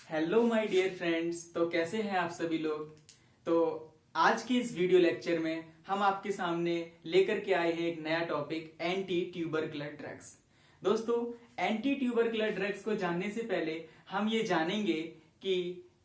Hello my dear friends. तो कैसे हैं आप सभी लोग। तो आज के इस वीडियो लेक्चर में हम आपके सामने लेकर के आए हैं एक नया टॉपिक एंटी ट्यूबरकुलर ड्रग्स। दोस्तों, एंटी ट्यूबरकुलर ड्रग्स को जानने से पहले हम ये जानेंगे कि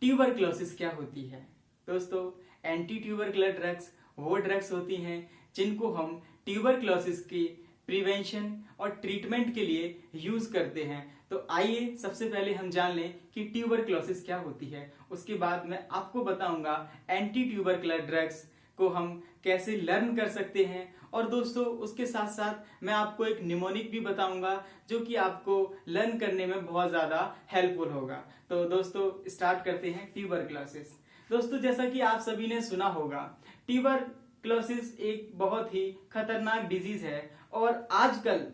ट्यूबरकुलोसिस क्या होती है। दोस्तों, एंटी ट्यूबरकुलर ड्रग्स वो ड्रग्स होती हैं जिनको हम ट्यूबरकुलोसिस की प्रिवेंशन और ट्रीटमेंट के लिए यूज करते हैं। तो आइए सबसे पहले हम जान लें कि ट्यूबरकुलोसिस क्या होती है। उसके बाद मैं आपको बताऊंगा एंटी ट्यूबरकुलर ड्रग्स को हम कैसे लर्न कर सकते हैं। और दोस्तों, उसके साथ साथ मैं आपको एक निमोनिक भी बताऊंगा जो कि आपको लर्न करने में बहुत ज्यादा हेल्पफुल होगा। तो दोस्तों, स्टार्ट करते हैं ट्यूबरकुलोसिस। दोस्तों, जैसा कि आप सभी ने सुना होगा, ट्यूबरकुलोसिस एक बहुत ही खतरनाक डिजीज है और आजकल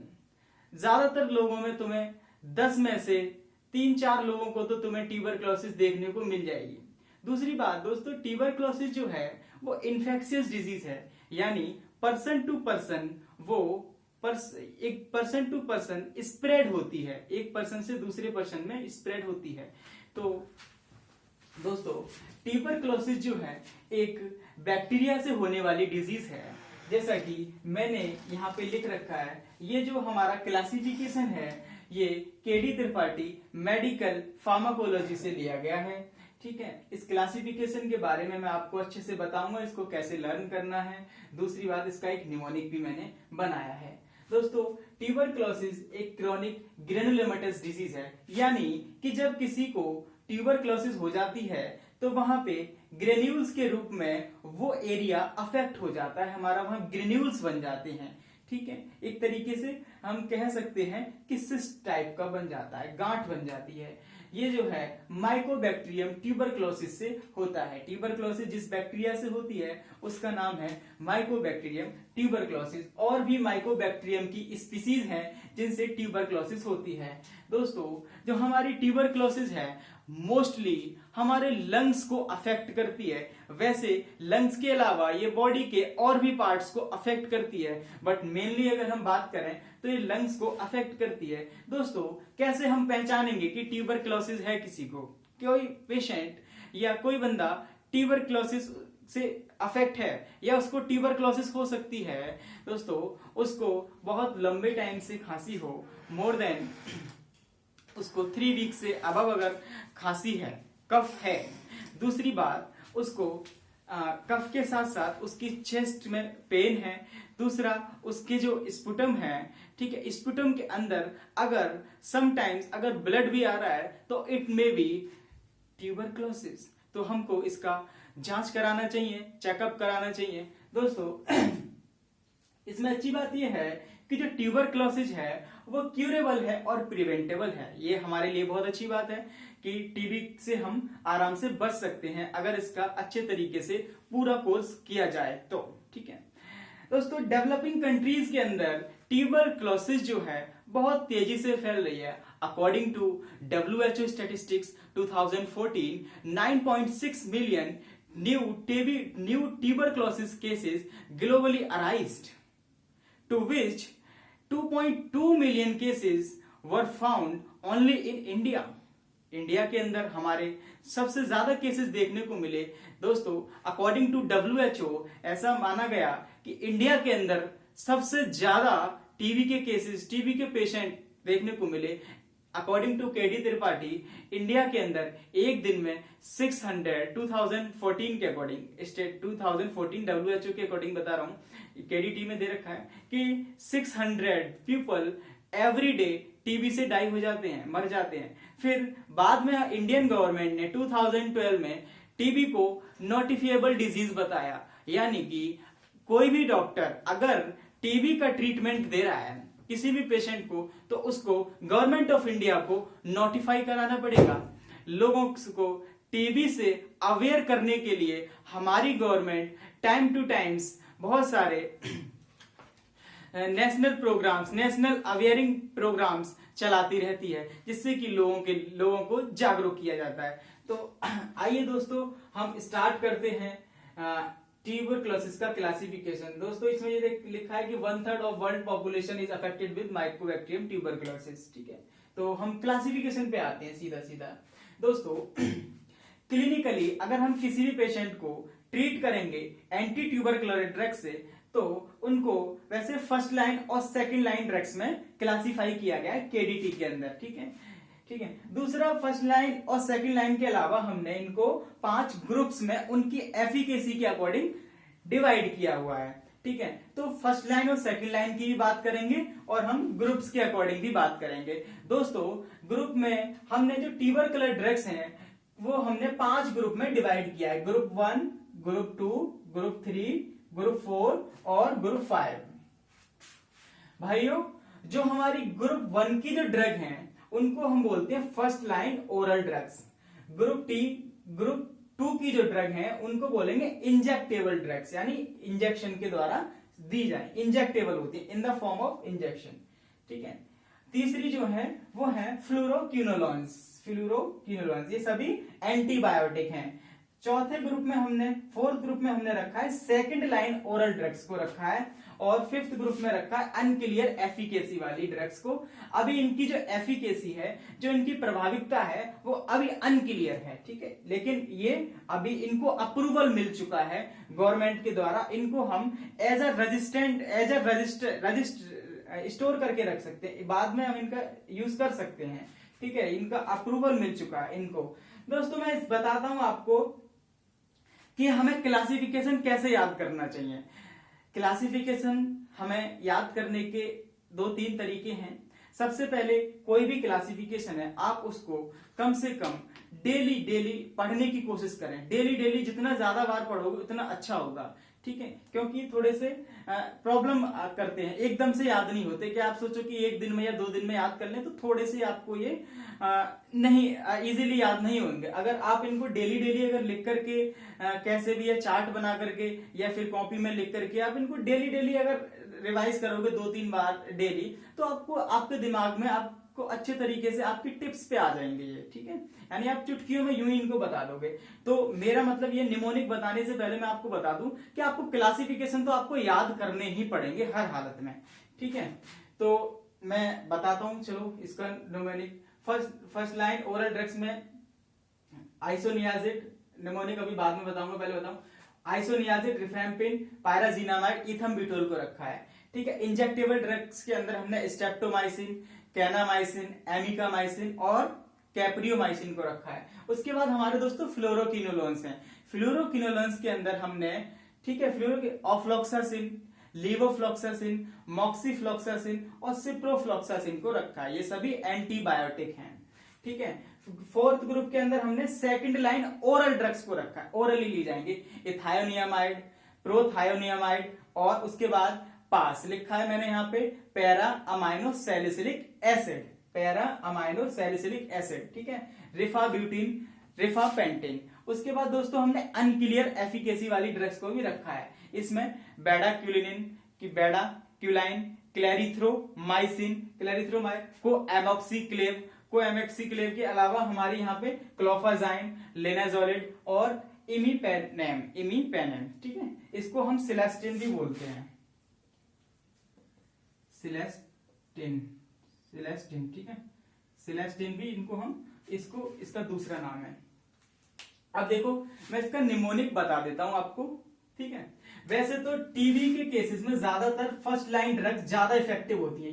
ज्यादातर लोगों में तुम्हें 10 में से 3-4 लोगों को तो तुम्हें ट्यूबरकुलोसिस देखने को मिल जाएगी। दूसरी बात दोस्तों, ट्यूबरकुलोसिस जो है वो इन्फेक्शियस डिजीज है, यानी पर्सन टू पर्सन एक पर्सन टू पर्सन स्प्रेड होती है, एक पर्सन से दूसरे पर्सन में स्प्रेड होती है। तो दोस्तों, ट्यूबरकुलोसिस जो है एक बैक्टीरिया से होने वाली डिजीज है। जैसा कि मैंने यहाँ पे लिख रखा है, ये जो हमारा क्लासिफिकेशन है ये केडी त्रिपाठी मेडिकल फार्माकोलॉजी से लिया गया है। ठीक है, इस क्लासिफिकेशन के बारे में मैं आपको अच्छे से बताऊंगा, इसको कैसे लर्न करना है। दूसरी बात, इसका एक निमोनिक भी मैंने बनाया है। दोस्तों, ट्यूबरकुलोसिस एक क्रॉनिक ग्रेनुलोमेटस डिजीज है, यानी कि जब किसी को ट्यूबरकुलोसिस हो जाती है तो वहां पे ग्रेन्यूल्स के रूप में वो एरिया अफेक्ट हो जाता है, हमारा वहां ग्रेन्यूल्स बन जाते हैं। ठीक है, एक तरीके से हम कह सकते हैं कि सिस्ट टाइप का बन जाता है, गांठ बन जाती है। ये जो है माइकोबैक्टीरियम ट्यूबरकुलोसिस से होता है। ट्यूबरकुलोसिस जिस बैक्टीरिया से होती है उसका नाम है माइकोबैक्टीरियम ट्यूबरकुलोसिस। और भी माइकोबैक्टीरियम की स्पीसीज हैं जिनसे ट्यूबरकुलोसिस होती है। दोस्तों, जो हमारी ट्यूबरकुलोसिस है मोस्टली हमारे लंग्स को अफेक्ट करती है। वैसे लंग्स के अलावा ये बॉडी के और भी पार्ट्स को अफेक्ट करती है, बट मेनली अगर हम बात करें तो ये लंग्स को अफेक्ट करती है। दोस्तों, कैसे हम पहचानेंगे कि ट्यूबरकुलोसिस है किसी को। कोई पेशेंट या कोई बंदा ट्यूबरकुलोसिस से अफेक्ट है या उसको ट्यूबरकुलोसिस हो सकती है। दोस्तों, उसको बहुत लंबे टाइम से खांसी हो, मोर देन उसको 3 वीक से अबव अगर खांसी है, कफ है। दूसरी बात, उसको कफ के साथ साथ उसकी चेस्ट में पेन है। दूसरा, उसके जो स्पुटम है, ठीक है, स्पुटम के अंदर अगर समटाइम्स अगर ब्लड भी आ रहा है तो इट मे बी ट्यूबरकुलोसिस। तो हमको इसका जांच कराना चाहिए, चेकअप कराना चाहिए। दोस्तों, इसमें अच्छी बात यह है कि जो ट्यूबरकुलोसिस है वो क्यूरेबल है और प्रिवेंटेबल है। ये हमारे लिए बहुत अच्छी बात है कि टीबी से हम आराम से बच सकते हैं अगर इसका अच्छे तरीके से पूरा कोर्स किया जाए तो। ठीक है दोस्तों, डेवलपिंग कंट्रीज के अंदर ट्यूबरकुलोसिस जो है बहुत तेजी से फैल रही है। According to WHO statistics 2014, 9.6 million new tuberculosis cases globally arised, to which 2.2 million cases were found only in India। India के अंदर हमारे सबसे ज्यादा केसेस देखने को मिले। दोस्तों, अकॉर्डिंग टू WHO ऐसा माना गया कि इंडिया के अंदर सबसे ज्यादा टीबी के केसेस, टीबी के पेशेंट देखने को मिले। According to KD Tripathi, India के अंदर एक दिन में 600, 2014 के अकॉर्डिंग, 2014 WHO के अकॉर्डिंग बता रहा हूं, केडीटी में दे रखा है कि 600 पीपल एवरी डे टीबी से डाई हो जाते हैं, मर जाते हैं। फिर बाद में इंडियन गवर्नमेंट ने 2012 में टीबी को नोटिफिएबल डिजीज बताया, यानी कि कोई भी डॉक्टर अगर टीबी का ट्रीटमेंट दे रहा है किसी भी पेशेंट को तो उसको गवर्नमेंट ऑफ इंडिया को नोटिफाई कराना पड़ेगा। लोगों को टीबी से अवेयर करने के लिए हमारी गवर्नमेंट टाइम टू टाइम्स बहुत सारे नेशनल अवेयरिंग प्रोग्राम्स चलाती रहती है, जिससे कि लोगों को जागरूक किया जाता है। तो आइए दोस्तों, हम स्टार्ट करते हैं ट्यूबरकुलोसिस का क्लासिफिकेशन। दोस्तों, इसमें ये लिखा है कि 1/3 of world population is affected with Mycobacterium tuberculosis. ठीक है, तो हम क्लासिफिकेशन पे आते हैं सीधा सीधा। दोस्तों क्लिनिकली अगर हम किसी भी पेशेंट को ट्रीट करेंगे एंटी ट्यूबरकुलर ड्रग्स से तो उनको वैसे फर्स्ट लाइन और सेकंड लाइन ड्रग्स में क्लासिफाई किया गया है केडीटी के अंदर, ठीक है। ठीक है, दूसरा फर्स्ट लाइन और सेकंड लाइन के अलावा हमने इनको 5 ग्रुप्स में उनकी एफिकेसी के अकॉर्डिंग डिवाइड किया हुआ है, ठीक है। तो फर्स्ट लाइन और सेकंड लाइन की भी बात करेंगे और हम ग्रुप्स के अकॉर्डिंग भी बात करेंगे। दोस्तों ग्रुप में हमने जो ट्यूबरकुलर ड्रग्स हैं वो हमने 5 ग्रुप में डिवाइड किया है, ग्रुप 1, ग्रुप 2, ग्रुप 3, ग्रुप 4 और ग्रुप 5। भाइयों जो हमारी ग्रुप 1 की जो ड्रग हैं उनको हम बोलते हैं first line oral drugs. Group 2 की जो ड्रग हैं उनको बोलेंगे इंजेक्टेबल ड्रग्स, यानी इंजेक्शन के द्वारा दी जाए, इंजेक्टेबल होती है in the form of injection, ठीक है। तीसरी जो है वो है फ्लूरोक्विनोलोन्स, ये सभी एंटीबायोटिक हैं। चौथे ग्रुप में हमने, फोर्थ ग्रुप में हमने रखा है सेकंड लाइन ओरल ड्रग्स को रखा है और फिफ्थ ग्रुप में रखा है अनक्लियर एफिकेसी वाली ड्रग्स को। अभी इनकी जो एफिकेसी है, जो इनकी प्रभाविकता है वो अभी अनक्लियर है, ठीक है, लेकिन ये अभी इनको अप्रूवल मिल चुका है गवर्नमेंट के द्वारा। इनको हम एज अ रजिस्टर स्टोर करके रख सकते हैं, बाद में हम इनका यूज कर सकते हैं, ठीक है, इनका अप्रूवल मिल चुका है इनको। दोस्तों मैं बताता हूं आपको कि हमें क्लासिफिकेशन कैसे याद करना चाहिए। क्लासिफिकेशन हमें याद करने के 2-3 तरीके हैं। सबसे पहले कोई भी क्लासिफिकेशन है आप उसको कम से कम डेली पढ़ने की कोशिश करें। डेली जितना ज्यादा बार पढ़ोगे उतना अच्छा होगा, ठीक है, क्योंकि थोड़े से प्रॉब्लम करते हैं, एकदम से याद नहीं होते। कि आप सोचो कि 1 दिन में या 2 दिन में याद कर लें तो थोड़े से आपको ये नहीं इजीली याद नहीं होंगे। अगर आप इनको डेली अगर लिख करके कैसे भी या चार्ट बना करके या फिर कॉपी में लिख करके आप इनको डेली अगर रिवाइज करोगे 2-3 बार डेली तो आपको आपके दिमाग में आपको अच्छे तरीके से आपकी टिप्स पे आ जाएंगे ये, ठीक है, यानी आप चुटकियों में यूं ही इनको बता दोगे। तो मेरा मतलब ये निमोनिक बताने से पहले मैं आपको बता दूं कि आपको क्लासिफिकेशन तो आपको याद करने ही पड़ेंगे हर हालत में, ठीक है। तो मैं बताता हूं, चलो इसका mnemonic first line oral drugs में आइसोनियाजिड, निमोनिक अभी बाद में बताऊंगा, पहले बताऊं। आइसोनियाजिड, रिफेम्पिन, पायराजीनामाइड, इथम्ब्यूटोल को रखा है, ठीक है। इंजेक्टेबल ड्रग्स के अंदर हमने स्ट्रेप्टोमाइसिन, कैनामाइसिन, एमिकामाइसिन और कैप्रियोमाइसिन को रखा है। उसके बाद हमारे दोस्तों फ्लोरोक्विनोलोन्स हैं। फ्लोरोक्विनोलोन्स के अंदर हमने, ठीक है, ऑफ्लॉक्सासिन, लीवोफ्लॉक्सासिन, मॉक्सीफ्लॉक्सासिन और सिप्रोफ्लॉक्सासिन को रखा है। ये सभी एंटीबायोटिक हैं, ठीक है। फोर्थ ग्रुप के अंदर हमने सेकंड लाइन ओरल ड्रग्स को रखा है, ओरली ली जाएंगे। इथायोनियामाइड, प्रोथायोनियामाइड और उसके बाद पास लिखा है मैंने यहाँ पे पैरा अमाइनो सैलिसिलिक एसिड, ठीक है। रिफाब्यूटिन, रिफापेंटिन। उसके बाद दोस्तों हमने अनक्लियर एफिकेसी वाली ड्रग्स को भी रखा है। इसमें बेडाक्यूलिन, क्लेरिथ्रोमाइसिन, कोएमोक्सिक्लेव के अलावा हमारे यहाँ पे क्लोफाजाइन, लेनाजोलिड और इमीपेनेम, ठीक है। इसको हम सिलेस्टिन भी बोलते हैं, सिलेस्टिन, ठीक है, सिलेस्टिन भी इनको हम इसका दूसरा नाम है। अब देखो मैं इसका निमोनिक बता देता हूं आपको, ठीक है। वैसे तो टीबी के केसेस में ज्यादातर फर्स्ट लाइन ड्रग ज्यादा इफेक्टिव होती है।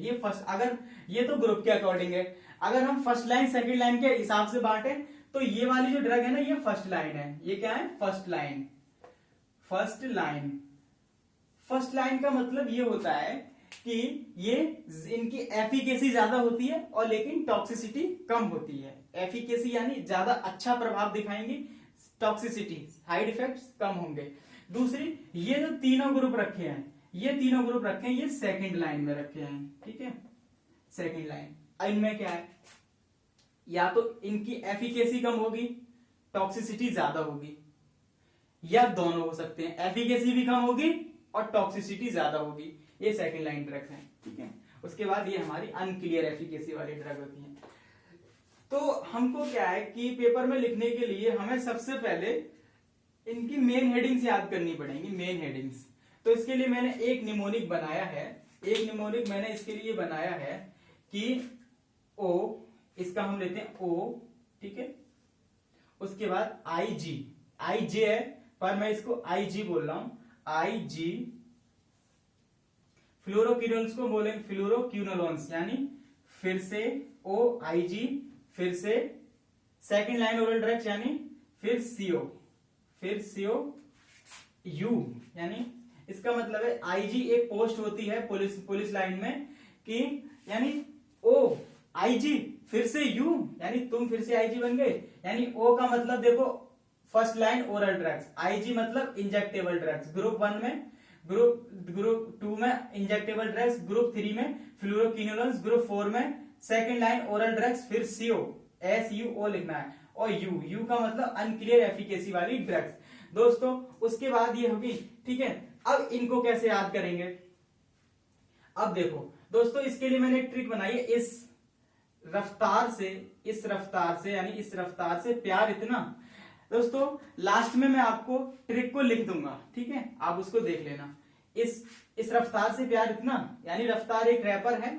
ये तो ग्रुप के अकॉर्डिंग है। अगर हम फर्स्ट लाइन सेकंड लाइन के हिसाब से बांटे तो ये वाली जो ड्रग है ना ये फर्स्ट लाइन है। ये क्या है? फर्स्ट लाइन का मतलब ये होता है कि ये इनकी एफिकेसी ज्यादा होती है और लेकिन टॉक्सिसिटी कम होती है। एफिकेसी यानी ज्यादा अच्छा प्रभाव दिखाएंगी, टॉक्सिसिटी साइड इफेक्ट्स कम होंगे। दूसरी, ये जो तीनों ग्रुप रखे हैं ये सेकंड लाइन में रखे हैं, ठीक है, सेकंड लाइन। इनमें क्या है, या तो इनकी एफिकेसी कम होगी, टॉक्सिसिटी ज्यादा होगी, या दोनों हो सकते हैं, एफिकेसी भी कम होगी और टॉक्सिसिटी ज्यादा होगी। ये सेकंड लाइन ड्रग्स हैं, ठीक है। उसके बाद ये हमारी अनक्लियर एफिकेसी वाली ड्रग होती है। तो हमको क्या है कि पेपर में लिखने के लिए हमें सबसे पहले इनकी मेन हेडिंग्स याद करनी पड़ेंगी, मेन हेडिंग्स। तो इसके लिए मैंने एक निमोनिक बनाया है, मैंने इसके लिए बनाया है कि ओ, इसका हम लेते हैं ओ, ठीक है, उसके बाद IG, IJ है पर मैं इसको IG बोल रहा हूं, IG। फ्लोरोक्विनोन्स को बोलेंगे फ्लोरोक्विनोलोन्स, यानी फिर से OIG, फिर से सेकंड लाइन ओरल ड्रग्स यानी फिर CO U, यानी इसका मतलब है IG एक पोस्ट होती है पुलिस लाइन में कि यानी OIG फिर से U, यानी तुम फिर से IG बन गए, यानी O का मतलब देखो first line oral drugs, IG मतलब इंजेक्टेबल ड्रग्स, ग्रुप 1 में, ग्रुप 2 में इंजेक्टेबल ड्रग्स, ग्रुप 3 में फ्लोरोक्विनोलोन्स, ग्रुप 4 में सेकंड लाइन ओरल ड्रग्स, फिर SUO लिखना है, और U का मतलब अनक्लियर एफिकेसी वाली ड्रग्स। दोस्तों उसके बाद ये होगी, ठीक है। अब इनको कैसे याद करेंगे, अब देखो दोस्तों इसके लिए मैंने एक ट्रिक बनाई है, इस रफ्तार से यानी इस रफ्तार से प्यार इतना। दोस्तों लास्ट में मैं आपको ट्रिक को लिख दूंगा, ठीक है, आप उसको देख लेना। इस रफ्तार से प्यार इतना, यानी रफ्तार एक रैपर है,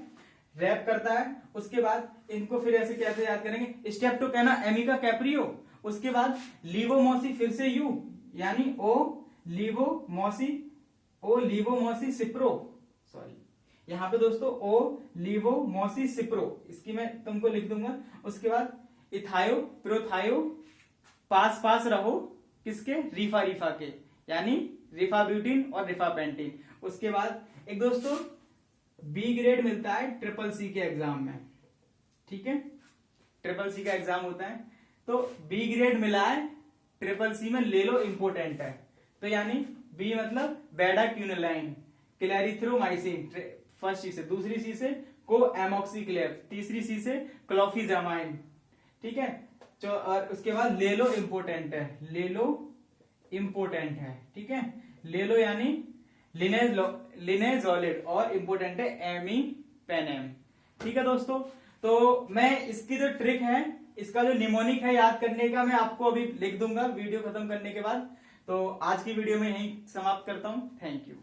रैप करता है, उसके बाद इनको फिर ऐसे कैसे याद करेंगे, स्टेप टू कहना एमिका कैप्रियो, उसके बाद लीवोमोसी फिर से यू, यानी ओ लीवोमोसी सिप्रो, सॉरी यहाँ पे दोस्तों ओ लीवोमोसी सिप्रो, इसकी मैं तुमको लिख दूंगा। उसके बाद इथायो प्रोथायो, पास रहो किसके, रिफा के, यानी रिफाब्यूटिन और रिफापेंटिन। उसके बाद एक दोस्तों बी ग्रेड मिलता है CCC के एग्जाम में, ठीक है, CCC का एग्जाम होता है, तो बी ग्रेड मिला है CCC में, ले लो इंपोर्टेंट है, तो यानी बी मतलब बेडाक्यूनोलाइन, क्लैरिथ्रोमाइसिन फर्स्ट सी से, दूसरी सी से कोएमोक्सिक्लेव, तीसरी सी से क्लोफिजामाइन, ठीक है। और उसके बाद ले लो इंपोर्टेंट है, ठीक है, ले लो यानी लिनेजोलिड, और इंपोर्टेंट है एमीपेनेम, ठीक है दोस्तों। तो मैं इसकी जो ट्रिक है, इसका जो निमोनिक है याद करने का, मैं आपको अभी लिख दूंगा वीडियो खत्म करने के बाद। तो आज की वीडियो में यहीं समाप्त करता हूं, थैंक यू।